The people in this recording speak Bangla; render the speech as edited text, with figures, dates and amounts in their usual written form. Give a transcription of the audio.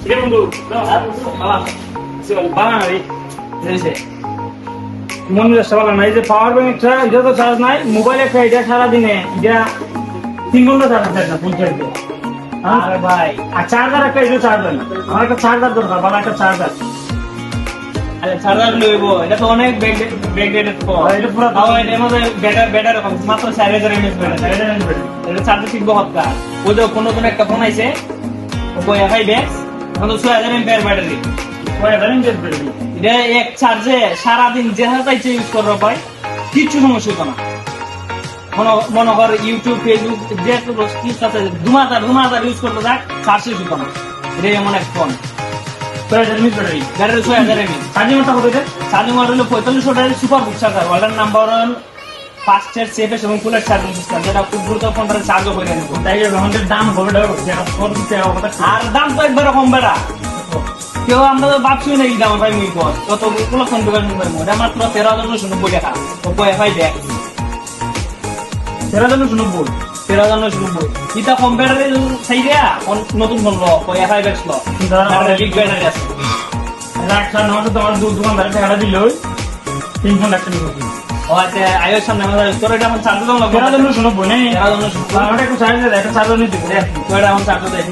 ঠিক বন্ধু মনে রাখতে পারলাম না এই যে পাওয়ার ব্যাংকটা এটা তো চার্জ নাই মোবাইল একটা এটা সারাদিনে এটা 3 ঘন্টা চার্জ আছে না ফুল চার্জ দিয়ে আরে ভাই, আর চার্জার একটা এটা চার্জ হয় না আমার একটা চার্জার দরকার ভালো একটা চার্জার আরে চার্জার লইবো, এটা তো অনেক ব্যাকডেটেড ফোন। এটা পুরো তাও এটার মধ্যে ব্যাটারি কম, মাত্র 4000 mAh ব্যাটারি। এটা চার্জ শিখবো হত্যা। ওই যে কোন নতুন একটা ফোন আইছে, ওপো এফআই ব্যাক্স, এখন তো 6000 mAh ব্যাটারি। এটা এক চার্জে সারাদিন যে হাতাইছে ইউজ করবো ভাই, কিচ্ছু সমস্যা হতো না। মনে কর ইউটিউব ফেসবুক যে আছে ধুমাতার ইউজ করতে যাক, চার্জ শেষ হতো না। এটা এমন এক ফোন, ব্যাটারি 6000 mAh। চার্জিং কত হইছে চার্জিং মডেল 4500 টাকার সুপার বুক চার্জার, ওয়ার্ল্ডের নাম্বার 1 ফাস্টেস্ট সেফেস্ট এবং কুলেস্ট চার্জিং সিস্টেম, যেটা খুব দ্রুত ফোনটা চার্জও করে নেব। তাই আমাদের দাম হবে আর দাম তো একবার কম বেড়া, কেউ আমরা তো ভাবছি না এই দাম ভাই মুই কর কত গুলো ফোন দোকান এটা মাত্র 13,990 টাকা। ওপো এফআই ব্যাক 13,990 13,990 এটা কম ব্যাটারি সেই দেয়া নতুন ফোন লো ওপো এফআই ব্যাক লো, বিগ ব্যাটারি আছে। একটা নয় তোমার দোকানদার টাকা দিল 3 ফোন একটা নিব ও আচ্ছা আইওর সামনে আমাদের তোর এটা আমার চার্জ দাও না 13,990 নেই 13,990 আমার একটা চার্জার একটা চার্জার নিতে তো এটা আমার চার্জ দেয়।